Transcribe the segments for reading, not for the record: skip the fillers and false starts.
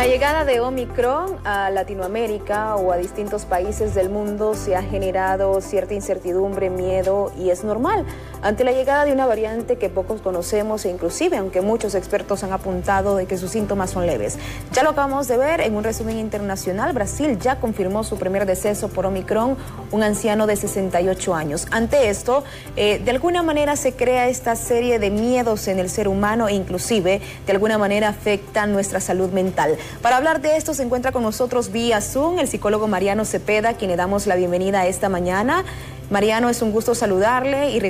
la llegada de Omicron a Latinoamérica o a distintos países del mundo se ha generado cierta incertidumbre, miedo, y es normal ante la llegada de una variante que pocos conocemos e inclusive, aunque muchos expertos han apuntado de que sus síntomas son leves. Ya lo acabamos de ver en un resumen internacional. Brasil ya confirmó su primer deceso por Omicron, un anciano de 68 años. Ante esto, de alguna manera se crea esta serie de miedos en el ser humano e inclusive de alguna manera afecta nuestra salud mental. Para hablar de esto se encuentra con nosotros vía Zoom el psicólogo Mariano Cepeda, quien le damos la bienvenida esta mañana. Mariano, es un gusto saludarle y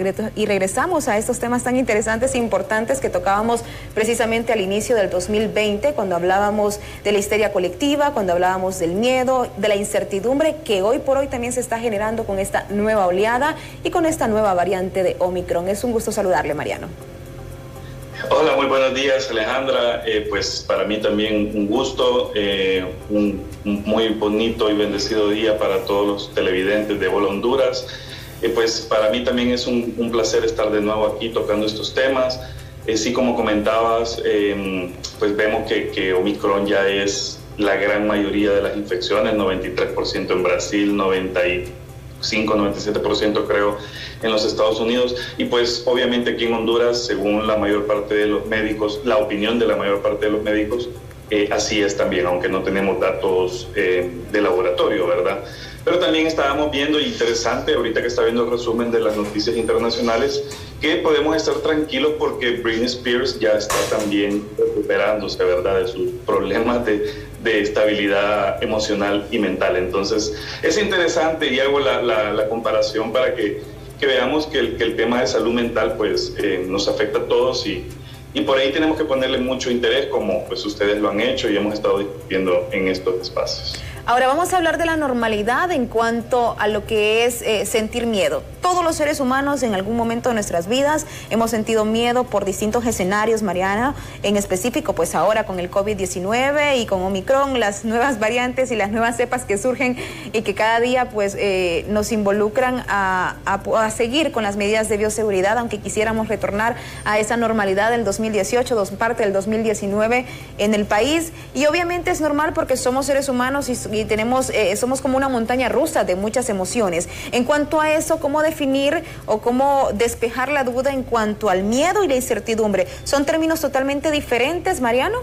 regresamos a estos temas tan interesantes e importantes que tocábamos precisamente al inicio del 2020, cuando hablábamos de la histeria colectiva, cuando hablábamos del miedo, de la incertidumbre que hoy por hoy también se está generando con esta nueva oleada y con esta nueva variante de Omicron. Es un gusto saludarle, Mariano. Hola, muy buenos días, Alejandra. Pues para mí también un gusto, un muy bonito y bendecido día para todos los televidentes de Hola Honduras. Pues para mí también es un placer estar de nuevo aquí tocando estos temas. Sí, como comentabas, pues vemos que Omicron ya es la gran mayoría de las infecciones, 93% en Brasil, 97% creo en los Estados Unidos, y pues obviamente aquí en Honduras, según la mayor parte de los médicos, la opinión de la mayor parte de los médicos, así es también, aunque no tenemos datos de laboratorio, ¿verdad? Pero también estábamos viendo, interesante, ahorita que está viendo el resumen de las noticias internacionales, que podemos estar tranquilos porque Britney Spears ya está también recuperándose, ¿verdad?, de sus problemas de estabilidad emocional y mental. Entonces, es interesante y hago la comparación para que veamos que el tema de salud mental pues nos afecta a todos y por ahí tenemos que ponerle mucho interés, como pues ustedes lo han hecho y hemos estado discutiendo en estos espacios. Ahora vamos a hablar de la normalidad en cuanto a lo que es sentir miedo. Todos los seres humanos en algún momento de nuestras vidas hemos sentido miedo por distintos escenarios, Mariana, en específico pues ahora con el COVID-19 y con Omicron, las nuevas variantes y las nuevas cepas que surgen y que cada día pues nos involucran a seguir con las medidas de bioseguridad, aunque quisiéramos retornar a esa normalidad del 2018, parte del 2019 en el país. Y obviamente es normal porque somos seres humanos y somos como una montaña rusa de muchas emociones. En cuanto a eso, ¿cómo definir o cómo despejar la duda en cuanto al miedo y la incertidumbre? ¿Son términos totalmente diferentes, Mariano?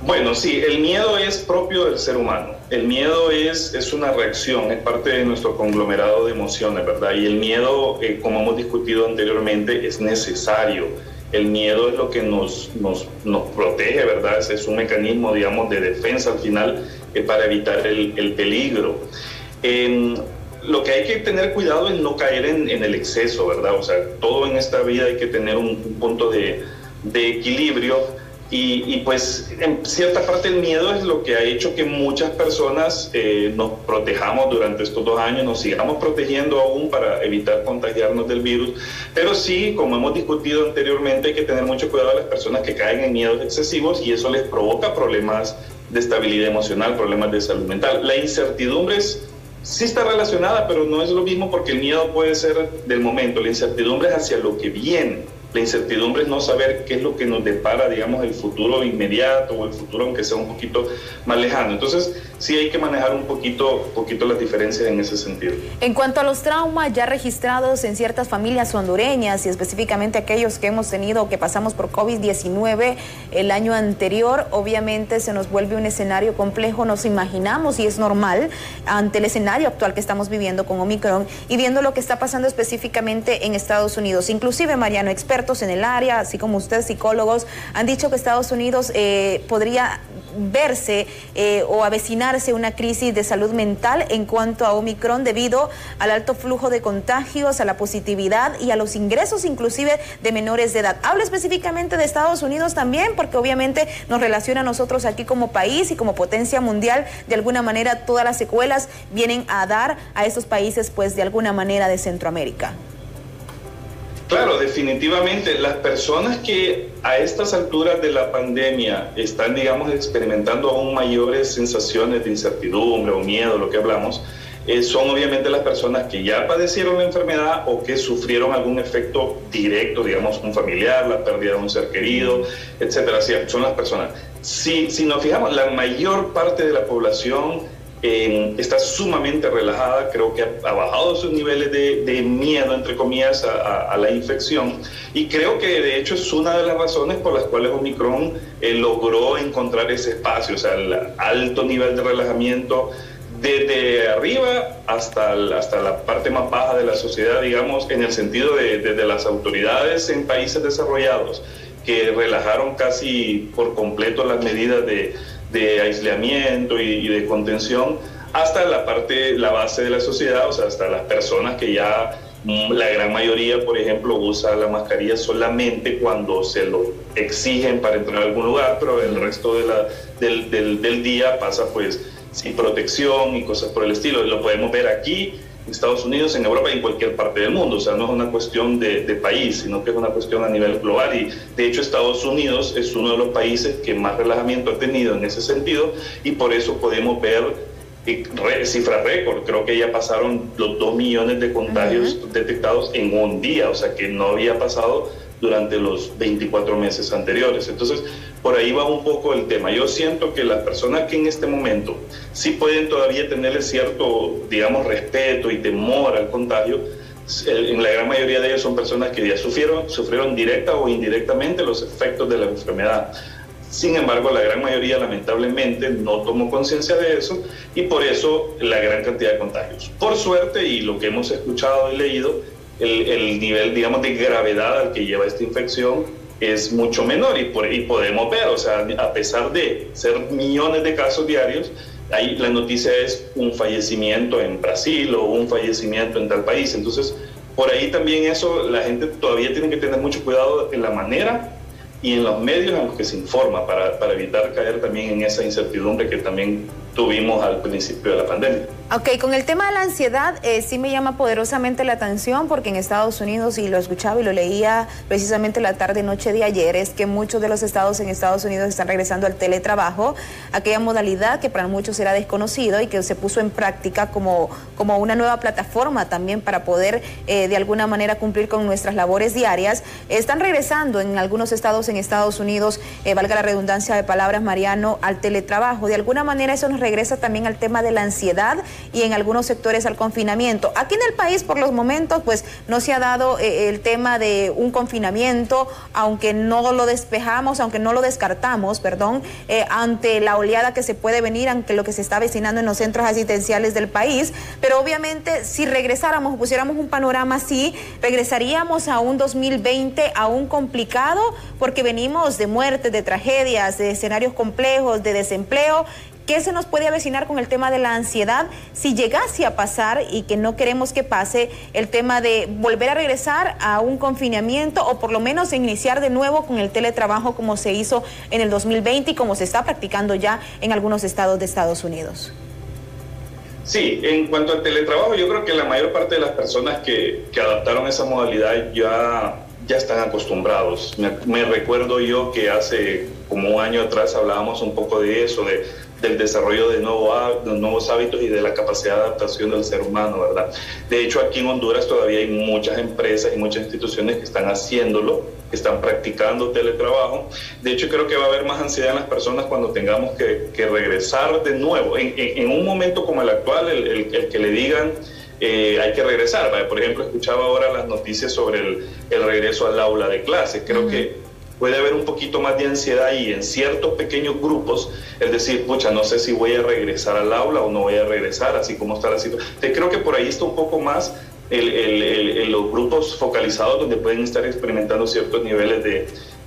Bueno, sí, el miedo es propio del ser humano. El miedo es una reacción, es parte de nuestro conglomerado de emociones, ¿verdad? Y el miedo, como hemos discutido anteriormente, es necesario. El miedo es lo que nos protege, ¿verdad? Es un mecanismo, digamos, de defensa al final para evitar el peligro. Lo que hay que tener cuidado es no caer en el exceso, ¿verdad? O sea, todo en esta vida hay que tener un punto de equilibrio. Y pues en cierta parte el miedo es lo que ha hecho que muchas personas nos protejamos durante estos 2 años, nos sigamos protegiendo aún para evitar contagiarnos del virus, pero sí, como hemos discutido anteriormente, hay que tener mucho cuidado a las personas que caen en miedos excesivos y eso les provoca problemas de estabilidad emocional, problemas de salud mental. La incertidumbre sí está relacionada, pero no es lo mismo porque el miedo puede ser del momento, la incertidumbre es hacia lo que viene. La incertidumbre es no saber qué es lo que nos depara, digamos, el futuro inmediato o el futuro aunque sea un poquito más lejano. Entonces, sí hay que manejar un poquito las diferencias en ese sentido. En cuanto a los traumas ya registrados en ciertas familias hondureñas y específicamente aquellos que hemos tenido, que pasamos por COVID-19 el año anterior, obviamente se nos vuelve un escenario complejo, nos imaginamos, y es normal, ante el escenario actual que estamos viviendo con Omicron y viendo lo que está pasando específicamente en Estados Unidos. Inclusive, Mariano, expertos en el área, así como ustedes, psicólogos, han dicho que Estados Unidos podría verse o avecinarse una crisis de salud mental en cuanto a Omicron debido al alto flujo de contagios, a la positividad y a los ingresos inclusive de menores de edad. Hablo específicamente de Estados Unidos también porque obviamente nos relaciona a nosotros aquí como país y como potencia mundial. De alguna manera todas las secuelas vienen a dar a estos países pues de alguna manera de Centroamérica. Claro, definitivamente. Las personas que a estas alturas de la pandemia están, digamos, experimentando aún mayores sensaciones de incertidumbre o miedo, lo que hablamos, son obviamente las personas que ya padecieron la enfermedad o que sufrieron algún efecto directo, digamos, un familiar, la pérdida de un ser querido, etcétera. Sí, son las personas. Si nos fijamos, la mayor parte de la población está sumamente relajada, creo que ha bajado sus niveles de miedo, entre comillas, a la infección, y creo que de hecho es una de las razones por las cuales Omicron logró encontrar ese espacio, o sea, el alto nivel de relajamiento desde arriba hasta la parte más baja de la sociedad, digamos, en el sentido de las autoridades en países desarrollados que relajaron casi por completo las medidas de aislamiento y de contención, hasta la base de la sociedad, o sea, hasta las personas que ya, la gran mayoría, por ejemplo, usa la mascarilla solamente cuando se lo exigen para entrar a algún lugar, pero el resto del día pasa pues sin protección y cosas por el estilo. Lo podemos ver aquí en Estados Unidos, en Europa y en cualquier parte del mundo. O sea, no es una cuestión de país, sino que es una cuestión a nivel global. Y de hecho Estados Unidos es uno de los países que más relajamiento ha tenido en ese sentido, y por eso podemos ver cifras récord. Creo que ya pasaron los 2 millones de contagios detectados en un día, o sea que no había pasado durante los 24 meses anteriores. Entonces, por ahí va un poco el tema. Yo siento que las personas que en este momento sí pueden todavía tenerle cierto, digamos, respeto y temor al contagio, en la gran mayoría de ellos son personas que ya sufrieron directa o indirectamente los efectos de la enfermedad. Sin embargo, la gran mayoría lamentablemente no tomó conciencia de eso, y por eso la gran cantidad de contagios. Por suerte, y lo que hemos escuchado y leído, el nivel, digamos, de gravedad al que lleva esta infección es mucho menor, y podemos ver, o sea, a pesar de ser millones de casos diarios, ahí la noticia es un fallecimiento en Brasil o un fallecimiento en tal país. Entonces, por ahí también eso, la gente todavía tiene que tener mucho cuidado en la manera y en los medios en los que se informa para evitar caer también en esa incertidumbre que también tuvimos al principio de la pandemia. Ok, con el tema de la ansiedad sí me llama poderosamente la atención, porque en Estados Unidos, y lo escuchaba y lo leía precisamente la tarde-noche de ayer, es que muchos de los estados en Estados Unidos están regresando al teletrabajo, aquella modalidad que para muchos era desconocido y que se puso en práctica como una nueva plataforma también para poder de alguna manera cumplir con nuestras labores diarias. Están regresando en algunos estados en Estados Unidos, valga la redundancia de palabras, Mariano, al teletrabajo. De alguna manera eso nos regresa también al tema de la ansiedad y en algunos sectores al confinamiento. Aquí en el país, por los momentos, pues no se ha dado el tema de un confinamiento, aunque no lo despejamos, aunque no lo descartamos, ante la oleada que se puede venir, aunque lo que se está avecinando en los centros asistenciales del país. Pero obviamente, si regresáramos o pusiéramos un panorama así, regresaríamos a un 2020 aún complicado, porque venimos de muertes, de tragedias, de escenarios complejos, de desempleo. ¿Qué se nos puede avecinar con el tema de la ansiedad si llegase a pasar, y que no queremos que pase, el tema de volver a regresar a un confinamiento, o por lo menos iniciar de nuevo con el teletrabajo como se hizo en el 2020 y como se está practicando ya en algunos estados de Estados Unidos? Sí, en cuanto al teletrabajo, yo creo que la mayor parte de las personas que adaptaron esa modalidad ya están acostumbrados. Me recuerdo yo que hace como un año atrás hablábamos un poco de eso, del desarrollo de nuevos hábitos y de la capacidad de adaptación del ser humano, ¿verdad? De hecho, aquí en Honduras todavía hay muchas empresas y muchas instituciones que están haciéndolo, que están practicando teletrabajo. De hecho, creo que va a haber más ansiedad en las personas cuando tengamos que regresar de nuevo. En un momento como el actual, el que le digan hay que regresar, ¿vale? Por ejemplo, escuchaba ahora las noticias sobre el regreso al aula de clase. Creo que puede haber un poquito más de ansiedad ahí en ciertos pequeños grupos, es decir, pucha, no sé si voy a regresar al aula o no voy a regresar, así como está la situación. Creo que por ahí está un poco más los grupos focalizados, donde pueden estar experimentando ciertos niveles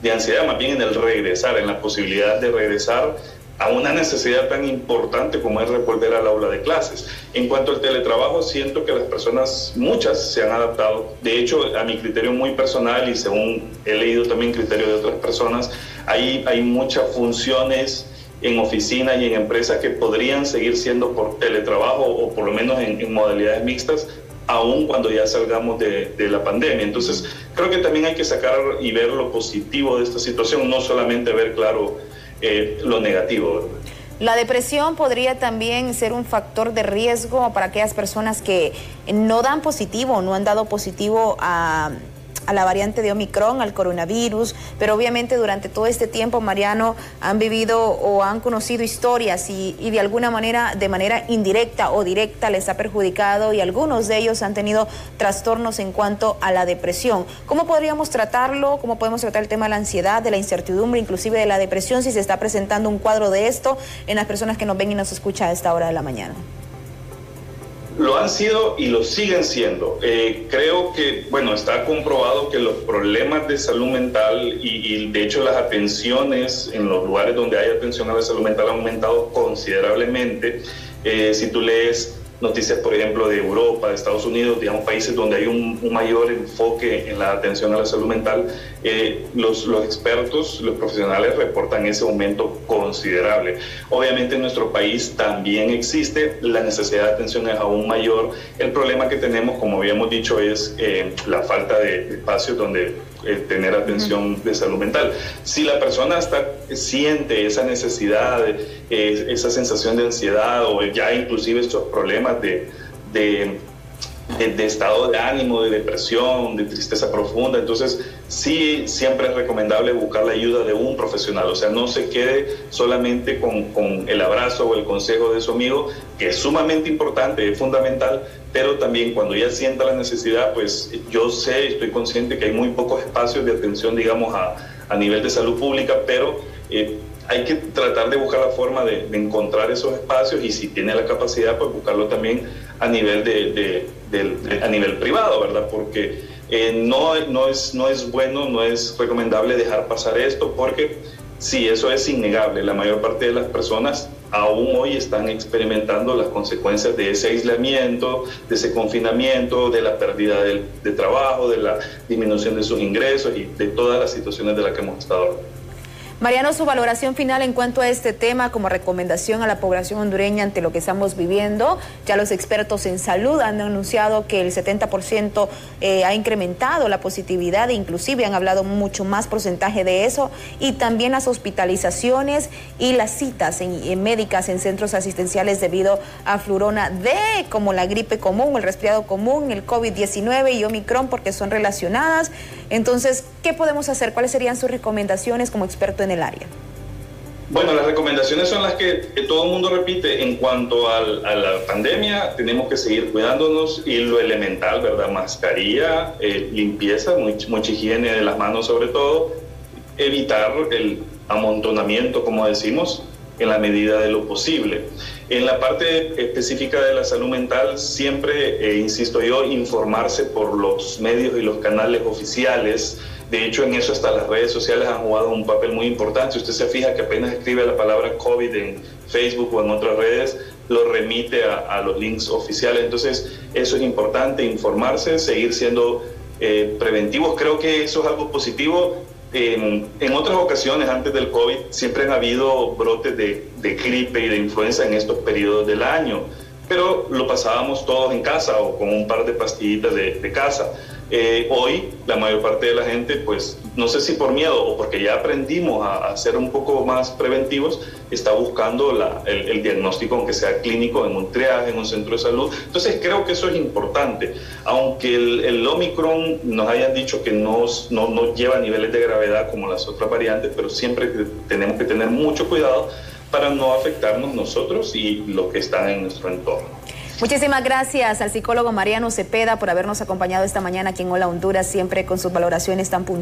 de ansiedad, más bien en el regresar, en la posibilidad de regresar a una necesidad tan importante como es volver al aula de clases. En cuanto al teletrabajo, siento que las personas, muchas, se han adaptado. De hecho, a mi criterio muy personal, y según he leído también criterio de otras personas, hay muchas funciones en oficina y en empresas que podrían seguir siendo por teletrabajo, o por lo menos en modalidades mixtas, aún cuando ya salgamos de la pandemia. Entonces, creo que también hay que sacar y ver lo positivo de esta situación, no solamente ver, claro, lo negativo, ¿verdad? La depresión podría también ser un factor de riesgo para aquellas personas que no dan positivo, no han dado positivo a la variante de Omicron, al coronavirus, pero obviamente durante todo este tiempo, Mariano, han vivido o han conocido historias y de alguna manera, de manera indirecta o directa, les ha perjudicado y algunos de ellos han tenido trastornos en cuanto a la depresión. ¿Cómo podríamos tratarlo? ¿Cómo podemos tratar el tema de la ansiedad, de la incertidumbre, inclusive de la depresión, si se está presentando un cuadro de esto en las personas que nos ven y nos escuchan a esta hora de la mañana? Lo han sido y lo siguen siendo. Creo que, bueno, está comprobado que los problemas de salud mental y de hecho las atenciones en los lugares donde hay atención a la salud mental han aumentado considerablemente. Si tú lees noticias, por ejemplo, de Europa, de Estados Unidos, digamos, países donde hay un mayor enfoque en la atención a la salud mental, los expertos, los profesionales reportan ese aumento considerable. Obviamente en nuestro país también existe, la necesidad de atención es aún mayor. El problema que tenemos, como habíamos dicho, es la falta de espacios donde tener atención de salud mental. Si la persona siente esa necesidad, esa sensación de ansiedad o ya inclusive estos problemas de estado de ánimo, de depresión, de tristeza profunda, entonces sí, siempre es recomendable buscar la ayuda de un profesional, o sea, no se quede solamente con el abrazo o el consejo de su amigo, que es sumamente importante, es fundamental, pero también cuando ya sienta la necesidad, pues yo estoy consciente que hay muy pocos espacios de atención, digamos, a nivel de salud pública, pero hay que tratar de buscar la forma de encontrar esos espacios y si tiene la capacidad, pues buscarlo también a nivel a nivel privado, ¿verdad? Porque no es bueno, no es recomendable dejar pasar esto, porque sí, eso es innegable. La mayor parte de las personas aún hoy están experimentando las consecuencias de ese aislamiento, de ese confinamiento, de la pérdida de trabajo, de la disminución de sus ingresos y de todas las situaciones de las que hemos estado hablando. Mariano, su valoración final en cuanto a este tema como recomendación a la población hondureña ante lo que estamos viviendo. Ya los expertos en salud han anunciado que el 70% ha incrementado la positividad, inclusive han hablado mucho más porcentaje de eso, y también las hospitalizaciones y las citas en médicas en centros asistenciales debido a flurona D, como la gripe común, el resfriado común, el COVID-19 y Omicron, porque son relacionadas. Entonces, ¿qué podemos hacer? ¿Cuáles serían sus recomendaciones como experto en el área? Bueno, las recomendaciones son las que todo el mundo repite en cuanto a la pandemia. Tenemos que seguir cuidándonos y lo elemental, ¿verdad? Mascarilla, limpieza, mucha higiene de las manos sobre todo, evitar el amontonamiento, como decimos, en la medida de lo posible. En la parte específica de la salud mental, siempre, insisto yo, informarse por los medios y los canales oficiales. De hecho, en eso hasta las redes sociales han jugado un papel muy importante. Usted se fija que apenas escribe la palabra COVID en Facebook o en otras redes, lo remite a los links oficiales. Entonces, eso es importante, informarse, seguir siendo preventivos. Creo que eso es algo positivo. En otras ocasiones, antes del COVID, siempre han habido brotes de gripe y de influenza en estos periodos del año, pero lo pasábamos todos en casa o con un par de pastillitas de casa. Hoy, la mayor parte de la gente, pues, no sé si por miedo o porque ya aprendimos a ser un poco más preventivos, está buscando el diagnóstico, aunque sea clínico, en un triaje, en un centro de salud. Entonces, creo que eso es importante. Aunque el Omicron nos hayan dicho que no lleva niveles de gravedad como las otras variantes, pero siempre tenemos que tener mucho cuidado para no afectarnos nosotros y los que están en nuestro entorno. Muchísimas gracias al psicólogo Mariano Cepeda por habernos acompañado esta mañana aquí en Hola Honduras, siempre con sus valoraciones tan puntuales.